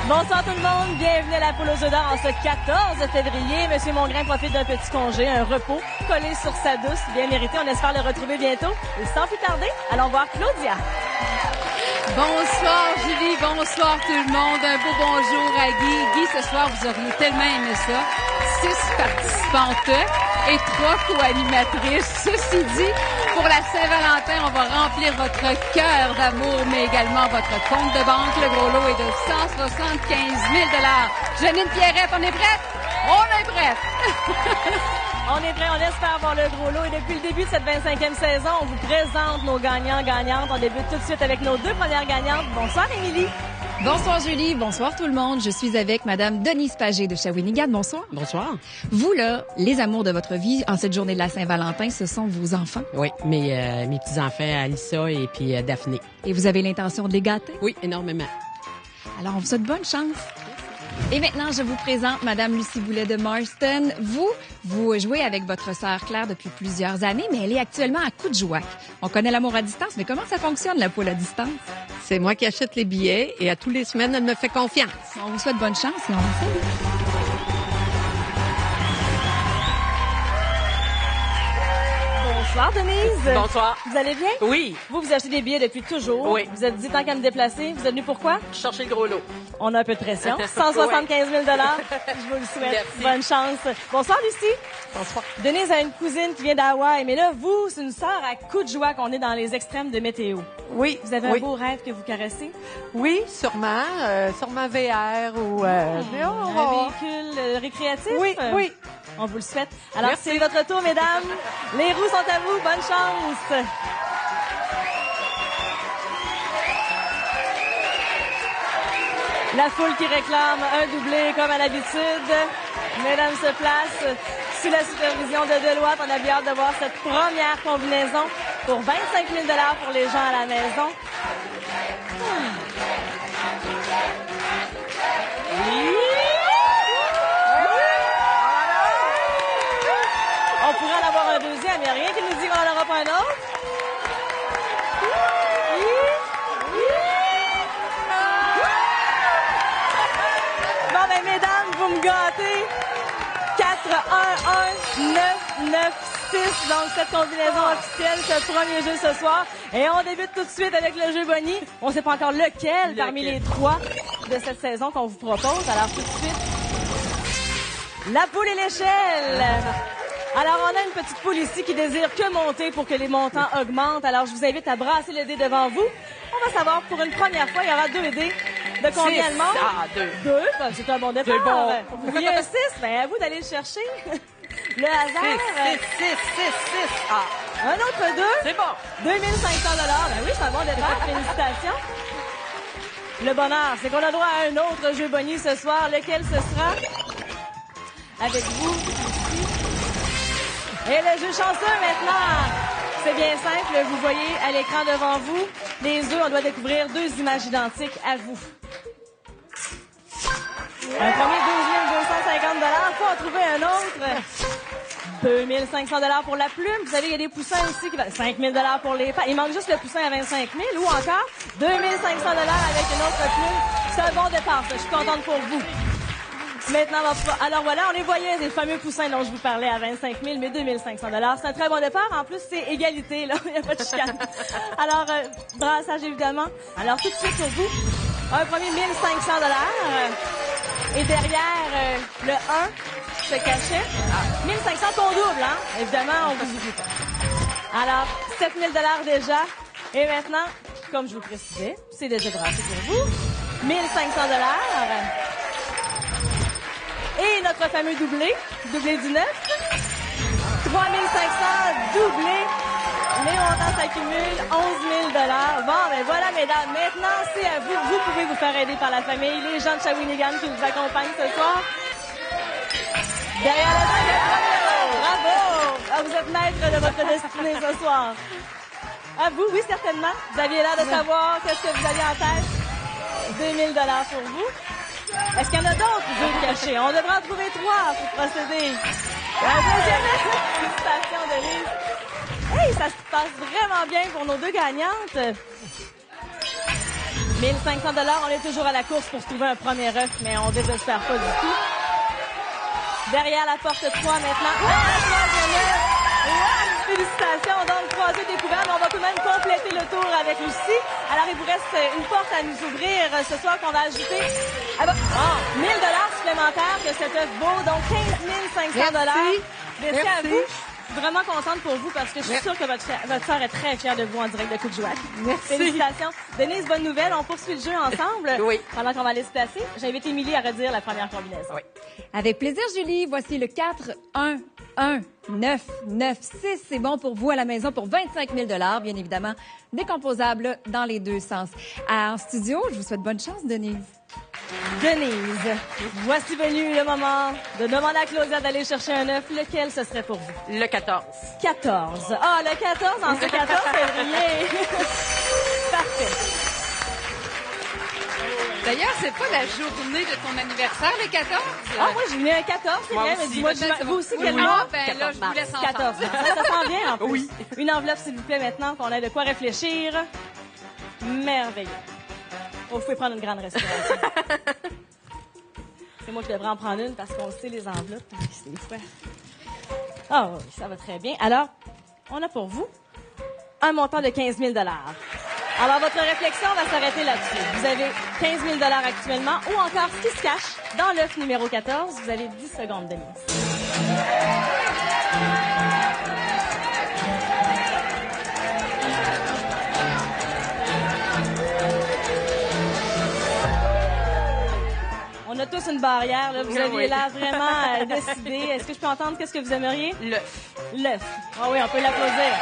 Bonsoir tout le monde, bienvenue à la poule aux œufs d'or en ce 14 février. Monsieur Mongrain profite d'un petit congé, un repos collé sur sa douce, bien mérité. On espère le retrouver bientôt. Et sans plus tarder, allons voir Claudia. Bonsoir Julie, bonsoir tout le monde. Un beau bonjour à Guy. Guy, ce soir, vous auriez tellement aimé ça. 6 participantes et 3 co-animatrices. Ceci dit, pour la Saint-Valentin, on va remplir votre cœur d'amour, mais également votre compte de banque. Le gros lot est de 175 000 $. Janine Pierrette, on est prête? On est prête! On est prêts, on espère avoir le gros lot. Et depuis le début de cette 25e saison, on vous présente nos gagnants-gagnantes. On débute tout de suite avec nos 2 premières gagnantes. Bonsoir, Émilie. Bonsoir, Julie. Bonsoir, tout le monde. Je suis avec Madame Denise Pagé de Shawinigan. Bonsoir. Bonsoir. Vous, là, les amours de votre vie en cette journée de la Saint-Valentin, ce sont vos enfants. Oui, mes petits-enfants, Alissa et puis Daphné. Et vous avez l'intention de les gâter? Oui, énormément. Alors, on vous souhaite bonne chance. Et maintenant, je vous présente Madame Lucie Boulet de Marston. Vous jouez avec votre sœur Claire depuis plusieurs années, mais elle est actuellement à Coudjouac. On connaît l'amour à distance, mais comment ça fonctionne, la poule à distance? C'est moi qui achète les billets et à tous les semaines, elle me fait confiance. On vous souhaite bonne chance et on vous salue. Bonsoir, Denise. Bonsoir. Vous allez bien? Oui. Vous achetez des billets depuis toujours. Oui. Vous êtes dit tant qu'à me déplacer. Vous êtes venu pourquoi? Chercher le gros lot. On a un peu de pression. 175 000 $. Je vous le souhaite. Merci. Bonne chance. Bonsoir, Lucie. Bonsoir. Denise a une cousine qui vient d'Hawaï, mais là, vous, c'est une sœur à coup de joie qu'on est dans les extrêmes de météo. Oui. Vous avez un beau rêve que vous caressez? Oui, sûrement. Sûrement VR ou... mais on va Un voir. véhicule récréatif? Oui, oui. On vous le souhaite. Alors, Merci. c'est votre tour, mesdames. Les roues sont à vous. Bonne chance. La foule qui réclame un doublé comme à l'habitude. Mesdames se placent sous la supervision de Deloitte. On a bien hâte de voir cette première combinaison pour 25 000 $ pour les gens à la maison. On pourrait en avoir un deuxième. Il n'y a rien qui nous dit qu'on n'en aura pas un autre. Bon, ben, mesdames, vous me gâtez. 4-1-1-9-9-6. Donc, cette combinaison officielle, ce premier jeu ce soir. Et on débute tout de suite avec le jeu Bonnie. On ne sait pas encore lequel parmi les 3 de cette saison qu'on vous propose. Alors, tout de suite, la poule et l'échelle. Alors, on a une petite poule ici qui désire que monter pour que les montants augmentent. Alors, je vous invite à brasser le dé devant vous. On va savoir, pour une première fois, il y aura 2 dés. De combien de monde? Ah, 2. 2? Ben, c'est un bon départ. C'est bon. Vous vouliez un 6? Ben, à vous d'aller le chercher. Le hasard. 6. Ah, Un autre 2? c'est bon. 2500 $. Ben oui, c'est un bon départ. Félicitations. Le bonheur, c'est qu'on a droit à un autre jeu Bonnie ce soir. Lequel ce sera? Avec vous, ici. Et le jeu chanceux maintenant. C'est bien simple. Vous voyez à l'écran devant vous les œufs. On doit découvrir 2 images identiques à vous. Un premier 12 250 $. Faut en trouver un autre. 2 500 $ pour la plume. Vous savez, il y a des poussins aussi qui valent 5 000 $ pour les pattes. Il manque juste le poussin à 25 000 ou encore 2 500 $ avec une autre plume. C'est un bon départ, ça. Je suis contente pour vous. Maintenant, alors voilà, on les voyait, les fameux poussins dont je vous parlais à 25 000, mais 2 500 $. C'est un très bon départ. En plus, c'est égalité, là. Il n'y a pas de chicane. Alors, brassage, évidemment. Alors, tout de suite pour vous, un premier 1 500 $. Et derrière, le 1 se cachait. 1 500 ton double, hein? Évidemment, on vous oublie pas. Alors, 7 000 $ déjà. Et maintenant, comme je vous précisais, c'est déjà brassé pour vous. 1 500 $. Et notre fameux doublé du 9. 3 500 doublé. Les montants s'accumulent, 11 000 $. Bon, ben voilà, mesdames. Maintenant, c'est à vous. Vous pouvez vous faire aider par la famille, les gens de Shawinigan qui vous accompagnent ce soir. Derrière la table, bravo! Ah, vous êtes maître de votre destinée ce soir. À vous, oui, certainement. Vous aviez l'air de savoir qu'est-ce que vous aviez en tête. 2 000 $ pour vous. Est-ce qu'il y en a d'autres jeux cachés? On devra en trouver 3 pour procéder. La deuxième, félicitations, Denise. Hey, ça se passe vraiment bien pour nos 2 gagnantes. 1500 $, on est toujours à la course pour trouver un premier œuf, mais on désespère pas du tout. Derrière la porte 3 maintenant. Troisième œuf. Wow! Félicitations, donc troisième découvert, mais on va tout de même compléter le tour avec Lucie. Alors, il vous reste une porte à nous ouvrir ce soir qu'on va ajouter. 1000 $ supplémentaires que cet œuf vaut, donc 15 500 $. Merci à vous. Je suis vraiment contente pour vous parce que je suis sûre que votre sœur est très fière de vous en direct de Coudjouac. Merci. Félicitations. Denise, bonne nouvelle. On poursuit le jeu ensemble. Oui. Pendant qu'on va aller se placer, j'invite Émilie à redire la première combinaison. Oui. Avec plaisir, Julie. Voici le 4, 1, 1, 9, 9, 6. C'est bon pour vous à la maison pour 25 000 $, bien évidemment, décomposable dans les deux sens. En studio, je vous souhaite bonne chance, Denise. Denise, voici venu le moment de demander à Claudia d'aller chercher un œuf. Lequel ce serait pour vous? Le 14. 14. Ah, le 14 en ce 14 février. Parfait. D'ailleurs, c'est pas la journée de ton anniversaire, le 14? Ah, moi, j'ai mis un 14, c'est Moi bien, mais aussi. dis-moi, vous aussi, quel Ah, mois? ben là, je vous laisse entendre. 14 mars. Ça sent bien, en plus. Oui. Une enveloppe, s'il vous plaît, maintenant, qu'on ait de quoi réfléchir. Merveilleux. Oh, vous pouvez prendre une grande respiration. C'est moi qui devrais en prendre une parce qu'on sait les enveloppes. C'est des fois. Ah oui, ça va très bien. Alors, on a pour vous un montant de 15 000 $. Alors, votre réflexion va s'arrêter là-dessus. Vous avez 15 000 $ actuellement ou encore ce qui se cache dans l'œuf numéro 14. Vous avez 10 secondes, Denise. On a tous une barrière, là. Vous aviez l'air vraiment décidé. Est-ce que je peux entendre qu'est-ce que vous aimeriez? L'œuf. L'œuf. Ah oui, on peut l'applaudir.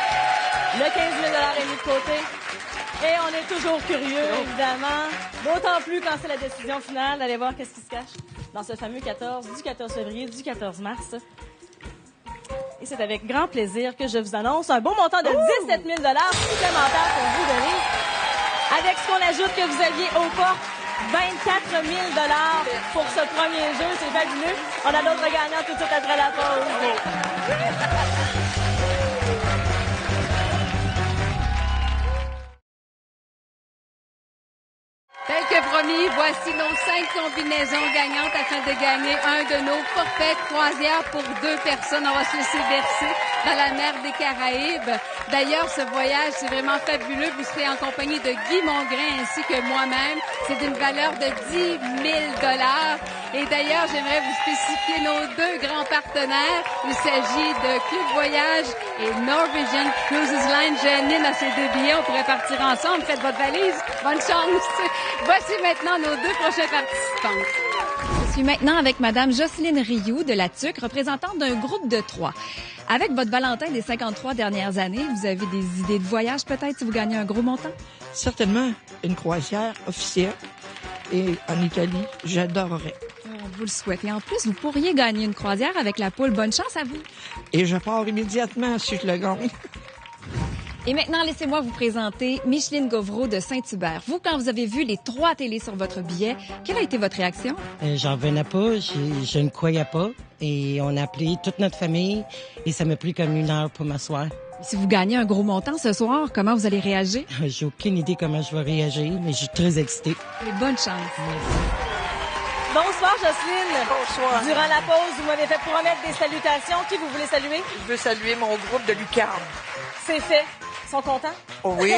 Le 15 000 $ est mis de côté. Et on est toujours curieux, évidemment. D'autant plus quand c'est la décision finale d'aller voir qu'est-ce qui se cache dans ce fameux 14, du 14 février, du 14 mars. Et c'est avec grand plaisir que je vous annonce un beau montant de 17 000 $ supplémentaires pour vous, Denise. Avec ce qu'on ajoute que vous aviez aux portes, 24 000 $ pour ce premier jeu. C'est fabuleux. On a d'autres gagnants tout de suite après la pause. Tel que promis, voici nos 5 combinaisons gagnantes afin de gagner un de nos forfaits croisière pour 2 personnes. On va se laisser verser dans la mer des Caraïbes. D'ailleurs, ce voyage, c'est vraiment fabuleux. Vous serez en compagnie de Guy Mongrain ainsi que moi-même. C'est d'une valeur de 10 000 $. Et d'ailleurs, j'aimerais vous spécifier nos 2 grands partenaires. Il s'agit de Club Voyage et Norwegian Cruises Line. J'anime à ces 2 billets. On pourrait partir ensemble. Faites votre valise. Bonne chance. Voici maintenant nos 2 prochains participants. Je suis maintenant avec Madame Jocelyne Rioux de la TUC, représentante d'un groupe de 3. Avec votre Valentin des 53 dernières années, vous avez des idées de voyage peut-être si vous gagnez un gros montant? Certainement une croisière officielle et en Italie, j'adorerais. Vous le souhaitez. En plus, vous pourriez gagner une croisière avec la poule. Bonne chance à vous. Et je pars immédiatement si je le gagne. Et maintenant, laissez-moi vous présenter Micheline Gauvreau de Saint-Hubert. Vous, quand vous avez vu les 3 télés sur votre billet, quelle a été votre réaction? J'en revenais pas, je ne croyais pas. Et on a appelé toute notre famille et ça m'a pris comme 1 heure pour m'asseoir. Si vous gagnez un gros montant ce soir, comment vous allez réagir? J'ai aucune idée comment je vais réagir, mais je suis très excitée. Et bonne chance. Bonsoir, Jocelyne. Bonsoir. Durant la pause, vous m'avez fait promettre des salutations. Qui vous voulez saluer? Je veux saluer mon groupe de lucarne. C'est fait. Ils sont contents? Oh oui,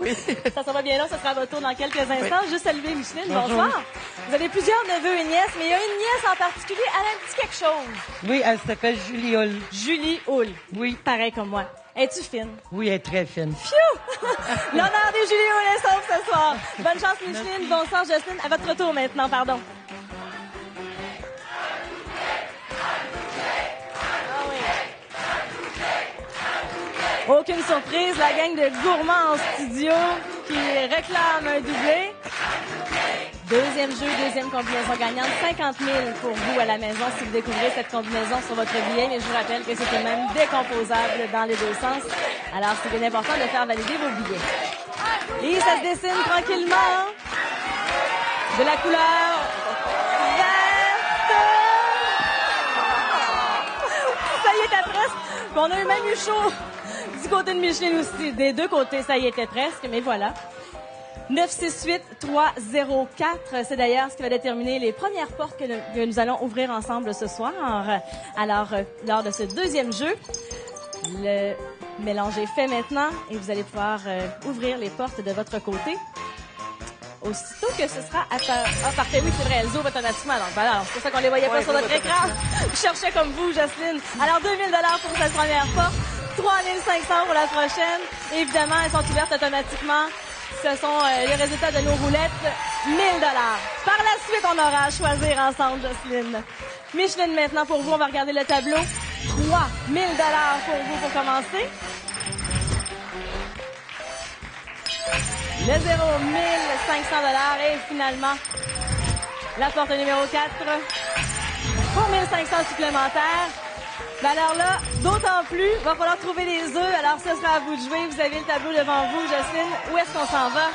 oui. Ça va bien là, ça sera à votre tour dans quelques instants. Juste saluer Micheline. Bonsoir. Vous avez plusieurs neveux et nièces, mais il y a une nièce en particulier, elle a un petit quelque chose. Oui, elle s'appelle Julie Hull. Julie Hull. Oui. Pareil comme moi. Es-tu fine? Oui, elle est très fine. Phew! L'honneur de Julie Hull est sauf ce soir. Bonne chance, Micheline. Bonsoir, Jocelyne. À votre tour maintenant, pardon. Aucune surprise, la gang de gourmands en studio qui réclame un doublé. Deuxième jeu, deuxième combinaison gagnante, 50 000 pour vous à la maison si vous découvrez cette combinaison sur votre billet. Mais je vous rappelle que c'est tout de même décomposable dans les 2 sens. Alors, c'est bien important de faire valider vos billets. Et ça se dessine tranquillement de la couleur verte. Ça y était presque. On a eu même eu chaud du côté de Micheline aussi. Des 2 côtés, ça y était presque, mais voilà. 968-304. C'est d'ailleurs ce qui va déterminer les premières portes que nous allons ouvrir ensemble ce soir. Alors, lors de ce deuxième jeu, le mélange est fait maintenant et vous allez pouvoir ouvrir les portes de votre côté. Aussitôt que ce sera parfait. Oui, c'est vrai, elles ouvrent automatiquement. Donc, voilà, c'est pour ça qu'on les voyait pas sur notre écran. Je cherchais comme vous, Jocelyne. Alors, 2 000 pour cette première porte, 3 500 pour la prochaine. Et évidemment, elles sont ouvertes automatiquement. Ce sont les résultats de nos roulettes. 1 000 Par la suite, on aura à choisir ensemble, Jocelyne. Micheline, maintenant, pour vous, on va regarder le tableau. 3 000 pour vous pour commencer. Le 0, 1 500 et finalement, la porte numéro 4 pour 1 500 supplémentaires. Ben alors là, d'autant plus, il va falloir trouver les œufs. Alors, ce sera à vous de jouer. Vous avez le tableau devant vous, Jocelyne. Où est-ce qu'on s'en va?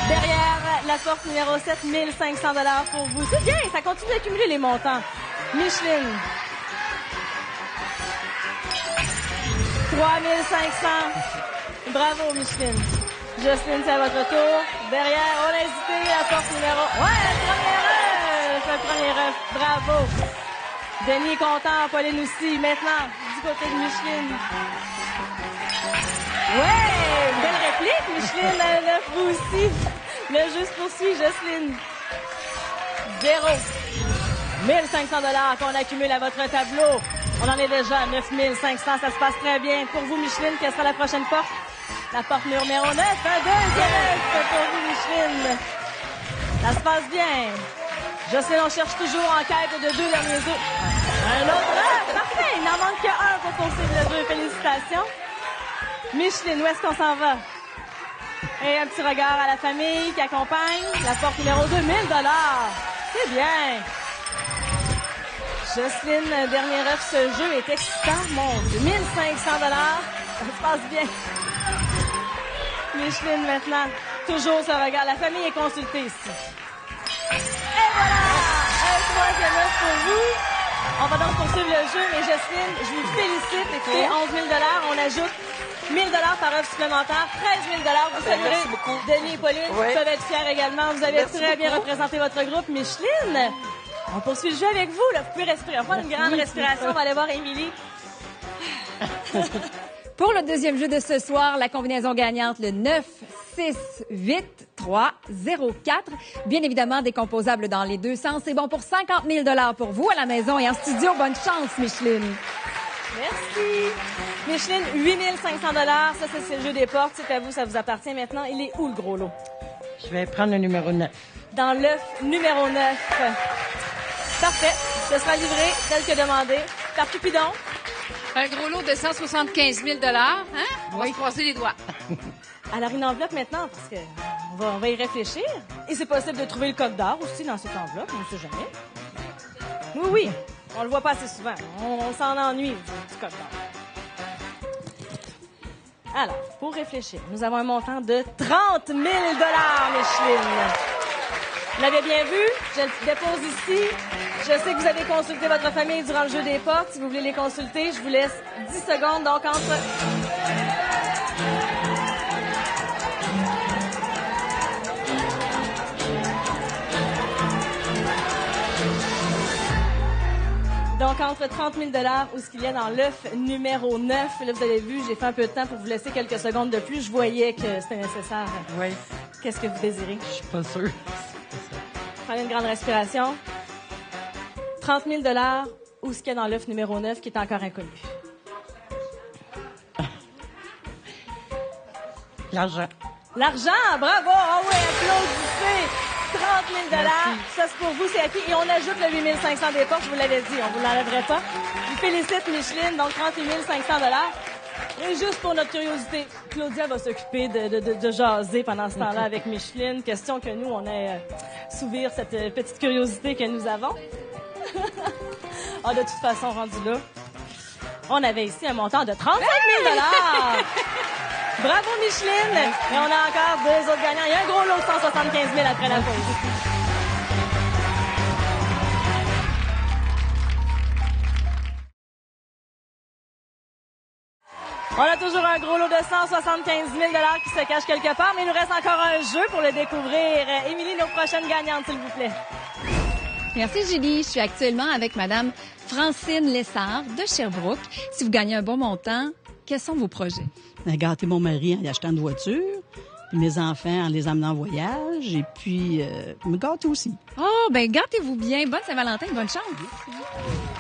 Derrière la porte numéro 7, 1 500 pour vous. C'est bien, ça continue d'accumuler les montants. Micheline. 3 500. Bravo, Micheline. Jocelyne, c'est à votre tour. Derrière, on a hésité, la porte numéro... Ouais, le premier œuf. Bravo. Denis est content, Pauline aussi. Maintenant, du côté de Micheline. Ouais, belle réplique, Micheline. L'œuf, vous aussi. Le jeu se poursuit, Jocelyne. 0. 1 500 qu'on accumule à votre tableau. On en est déjà à 9 500. Ça se passe très bien. Pour vous, Micheline, quelle sera la prochaine porte? La porte numéro 9, un deuxième œuf pour vous, Micheline. Ça se passe bien. Jocelyne, on cherche toujours en quête de 2 derniers œufs. Un autre œuf, parfait. Il n'en manque qu'un pour poursuivre le jeu. Félicitations. Micheline, où est-ce qu'on s'en va? Et un petit regard à la famille qui accompagne. La porte numéro 2, 1 000 C'est bien. Jocelyne, dernier œuf, ce jeu est excitant. Mon Dieu, 1 500 Ça se passe bien. Micheline, maintenant, toujours ce regard. La famille est consultée ici. Et voilà! Un troisième œuf pour vous. On va donc poursuivre le jeu, mais Jocelyne, je vous félicite. Écoutez, 11 000 on ajoute 1 000 par œuf supplémentaire, 13 000 Vous saluerez Denis et Pauline, qui peuvent être fiers également. Vous avez très bien représenté votre groupe. Micheline, on poursuit le jeu avec vous. Là. Vous pouvez respirer. On va prendre une grande respiration. On va aller voir Émilie. Pour le deuxième jeu de ce soir, la combinaison gagnante, le 9, 6, 8, 3, 0, 4. Bien évidemment, décomposable dans les deux sens. C'est bon pour 50 000 pour vous à la maison et en studio. Bonne chance, Micheline. Merci. Micheline, 8 500 Ça, c'est le jeu des portes. C'est à vous, ça vous appartient maintenant. Il est où, le gros lot? Je vais prendre le numéro 9. Dans l'œuf numéro 9. Parfait. Ce sera livré, tel que demandé, par Cupidon. Un gros lot de 175 000 hein? On va se croiser les doigts. Alors, une enveloppe maintenant, parce que on va y réfléchir. Et c'est possible de trouver le code d'or aussi dans cette enveloppe, on ne sait jamais. Oui, on le voit pas assez souvent. On s'en ennuie du code d'or. Alors, pour réfléchir, nous avons un montant de 30 000 Micheline. Vous l'avez bien vu, je le dépose ici. Je sais que vous avez consulté votre famille durant le jeu des portes. Si vous voulez les consulter, je vous laisse 10 secondes. Donc, entre 30 000 ou ce qu'il y a dans l'œuf numéro 9. Là, vous avez vu, j'ai fait un peu de temps pour vous laisser quelques secondes de plus. Je voyais que c'était nécessaire. Oui. Qu'est-ce que vous désirez? Je suis pas sûre. Prenez une grande respiration. 30 000 ou ce qu'il y a dans l'œuf numéro 9 qui est encore inconnu? L'argent. L'argent! Bravo! Ah oui, applaudissez! 30 000 ça c'est pour vous, c'est acquis. Et on ajoute le 8 500 des portes, je vous l'avais dit, on vous l'enlèverait pas. Je vous félicite, Micheline, donc 38 500 Et juste pour notre curiosité, Claudia va s'occuper de jaser pendant ce temps-là avec Micheline. Question que nous, on ait souvir cette petite curiosité que nous avons. De toute façon, rendu là, on avait ici un montant de 35 000 Bravo, Micheline! Et on a encore 2 autres gagnants. Il y a un gros lot de 175 000 après la pause. On a toujours un gros lot de 175 000 qui se cache quelque part, mais il nous reste encore un jeu pour le découvrir. Émilie, nos prochaines gagnantes, s'il vous plaît. Merci, Julie. Je suis actuellement avec Madame Francine Lessard de Sherbrooke. Si vous gagnez un bon montant, quels sont vos projets? Gâter mon mari en lui achetant une voiture, puis mes enfants en les amenant en voyage, et puis me gâter aussi. Oh, ben gâtez-vous bien. Bonne Saint-Valentin, bonne chance.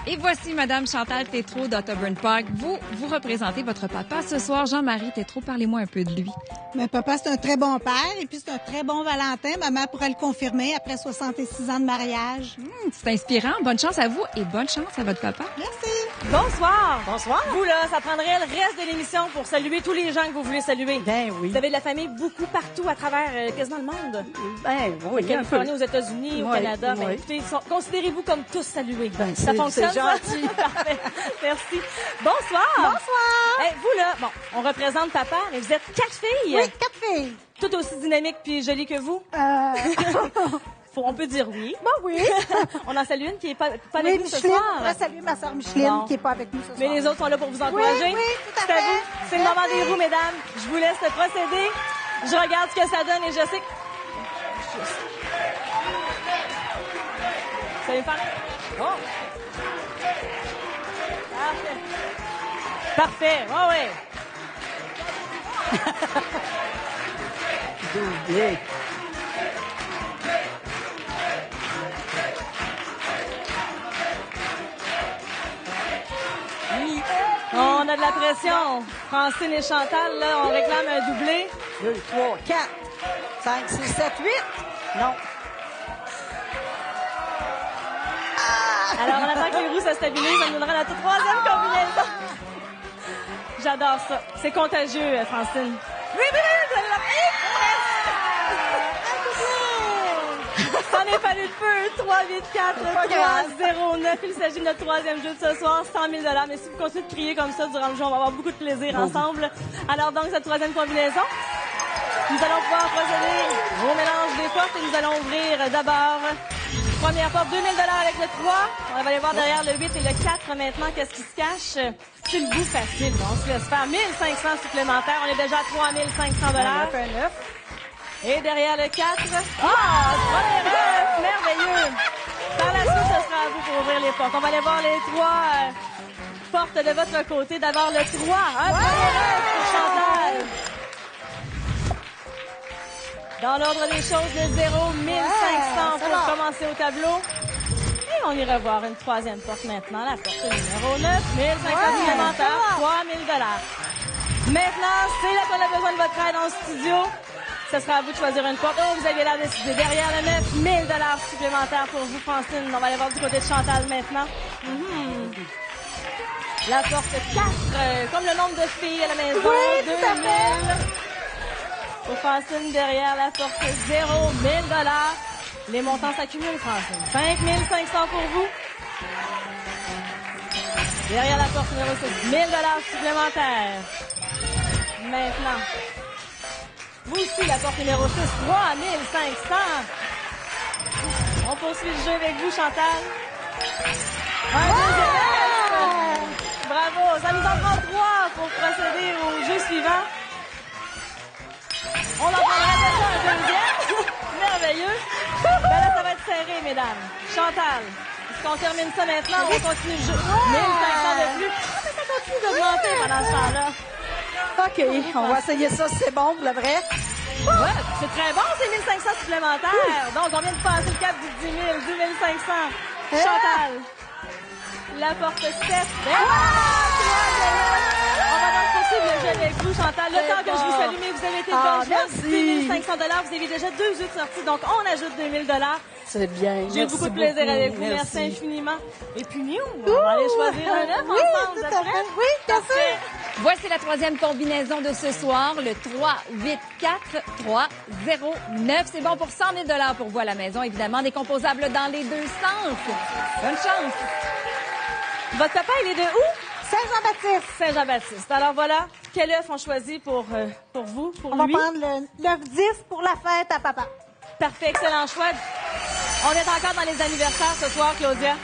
Et voici Madame Chantal Tétrault d'Otterburn Park. Vous représentez votre papa ce soir, Jean-Marie Tétrault. Parlez-moi un peu de lui. Mais papa, c'est un très bon père et puis c'est un très bon Valentin. Maman pourrait le confirmer après 66 ans de mariage. C'est inspirant. Bonne chance à vous et bonne chance à votre papa. Merci. Bonsoir. Bonsoir. Vous, là, ça prendrait le reste de l'émission pour saluer tous les gens que vous voulez saluer. Ben oui. Vous avez de la famille beaucoup partout à travers quasiment le monde. Ben oui, un peu. Californie, aux États-Unis, au Oui, Canada. oui. Ben, écoutez, considérez-vous comme tous salués. Ben, ça fonctionne, c'est gentil. ça? Parfait. Merci. Bonsoir. Bonsoir. Hey, vous, là, bon, on représente papa, mais vous êtes 4 filles. Oui, 4 filles. Toutes aussi dynamiques puis jolies que vous. On peut dire oui. Bon, oui. On en salue une qui est pas Oui, avec nous ce Micheline. soir. On va saluer ma soeur Micheline Bon. qui n'est pas avec nous ce soir. Mais les autres sont là pour vous encourager. Oui, oui, tout à C'est fait. vous. C'est le moment des roues, mesdames. Je vous laisse procéder. Je regarde ce que ça donne et je sais que... Ça va faire... Oh! Parfait. Parfait. Oh, oui. Doublé. On a de la pression. Francine et Chantal, là, on réclame un doublé. 2, 3, 4, 5, 6, 7, 8. Non. Alors, on attend que les roues se stabilisent. Ça nous donnera notre troisième combinaison. J'adore ça. C'est contagieux, Francine. Oui, vous allez la... C'en est fallu de peu. 3, 8, 4, 3, 0, 9. Il s'agit de notre troisième jeu de ce soir, 100 000 $. Mais si vous continuez de crier comme ça durant le jeu, on va avoir beaucoup de plaisir ensemble. Alors, donc, cette troisième combinaison, nous allons pouvoir procéder au mélange des portes et nous allons ouvrir d'abord première porte, 2 000 $ avec le 3. On va aller voir derrière le 8 et le 4 maintenant qu'est-ce qui se cache. C'est le bout facile. On se laisse faire 1 500 supplémentaires. On est déjà à 3 500 $. Et derrière le 4. Ah! Premier œuf! Merveilleux! Par la suite, ce sera à vous pour ouvrir les portes. On va aller voir les 3 portes de votre côté. D'abord le 3. Un premier œuf pour Chantal. Dans l'ordre des choses, le 0, 1500 pour commencer au tableau. Et on ira voir une troisième porte maintenant, la porte numéro 9, 1500 supplémentaires, 3 000 $. Maintenant, c'est là qu'on a besoin de votre aide en studio. Ce sera à vous de choisir une porte. Oh, vous avez l'air décidé. Derrière le 9, 1000 $ supplémentaires pour vous, Francine. On va aller voir du côté de Chantal maintenant. La porte 4, comme le nombre de filles à la maison, 2000. Pour Francine, derrière la porte 0, 1000 $. Les montants s'accumulent, Francine. 5 500 pour vous. Derrière la porte numéro 6, 1000 $ supplémentaires. Maintenant, vous aussi, la porte numéro 6, 3 500. On poursuit le jeu avec vous, Chantal. Un deuxième. Bravo. Ça nous en prend 3 pour procéder au jeu suivant. On en prendra déjà un deuxième. Merveilleux. Ben là, ça va être serré, mesdames. Chantal, est-ce qu'on termine ça maintenant? On continue le jeu. 1500 de plus. Ça continue d'augmenter pendant ce temps-là. OK, on va essayer ça, c'est bon, le vrai. Ouais, c'est très bon, c'est 1500 supplémentaires. Donc, on vient de passer le cap du 10 000, 10 500. Chantal, la porte 7. On va donc poursuivre le jeu avec vous, Chantal. Le temps que je vous salue, mais vous avez été bonne. Merci. 500 $. Vous avez déjà 2 jeux de sortie, donc on ajoute 2 000 $. C'est bien. J'ai eu beaucoup de plaisir avec vous. Merci infiniment. Et puis, nous, on va aller choisir un œuf ensemble. Vous êtes prêts? Oui, parfait. Voici la troisième combinaison de ce soir, le 3, 8, 4, 3, 0, 9. C'est bon pour 100 000 $ pour vous à la maison, évidemment, décomposable dans les deux sens. Bonne chance. Votre papa, il est de où? Saint-Jean-Baptiste. Saint-Jean-Baptiste. Alors voilà, quel œuf on choisit pour vous, pour On va lui? prendre le 10 pour la fête à papa. Parfait, excellent choix. On est encore dans les anniversaires ce soir, Claudia.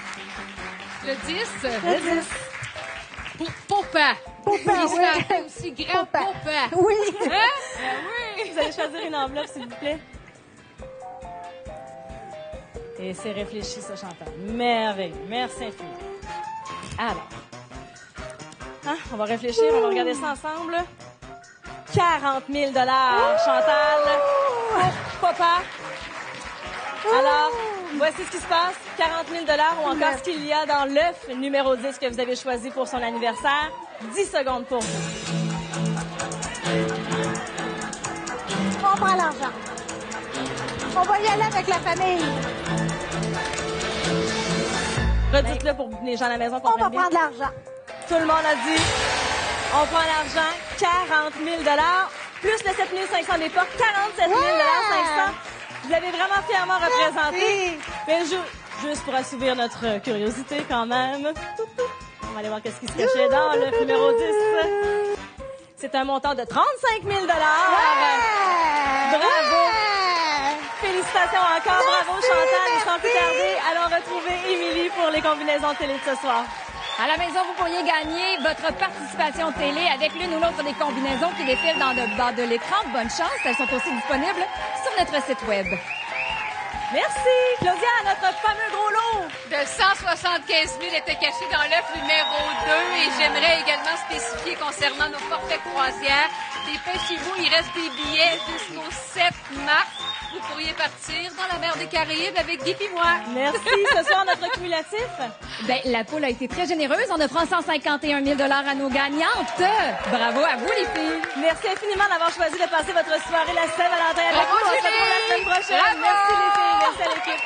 Le 10. Le 10. Pour papa. Poupin, Il se oui. fait appeler aussi grand Poupin. Oui. Oui. Vous allez choisir une enveloppe, s'il vous plaît. Et c'est réfléchi, ça, Chantal. Merveille. Merci infiniment. Alors. Hein, on va réfléchir, on va regarder ça ensemble. 40 000 Chantal, pour papa. Alors, voici ce qui se passe. 40 000 ou encore ce qu'il y a dans l'œuf numéro 10 que vous avez choisi pour son anniversaire. 10 secondes pour vous. On prend l'argent. On va y aller avec la famille. Redites-le pour que les gens à la maison On comprennent va bien. prendre l'argent. Tout le monde a dit, on prend l'argent, 40 000 plus le 7 500 des portes, 47 000 500. Vous l'avez vraiment fièrement représenté. Mais juste pour assouvir notre curiosité quand même. On va aller voir qu'est-ce qui se cachait dans le numéro 10. C'est un montant de 35 000 Bravo. Félicitations encore. Bravo, Chantal. Et sans plus tarder, allons retrouver Émilie pour les combinaisons télé de ce soir. À la maison, vous pourriez gagner votre participation télé avec l'une ou l'autre des combinaisons qui défilent dans le bas de l'écran. Bonne chance, elles sont aussi disponibles sur notre site web. Merci, Claudia, notre fameux gros lot. De 175 000 était caché dans l'œuf numéro 2 et j'aimerais également spécifier concernant nos forfaits croisières. Dépêchez-vous, il reste des billets jusqu'au 7 mars. Vous pourriez partir dans la mer des Caraïbes avec Guy et moi. Merci. Ce soir, notre cumulatif. Ben, la poule a été très généreuse en offrant 151 000 à nos gagnantes. Bravo à vous, les filles. Merci infiniment d'avoir choisi de passer votre soirée la Saint-Valentin avec Bravo, nous. On se Julie. retrouve la semaine prochaine. Bravo. Merci les filles. Merci à l'équipe.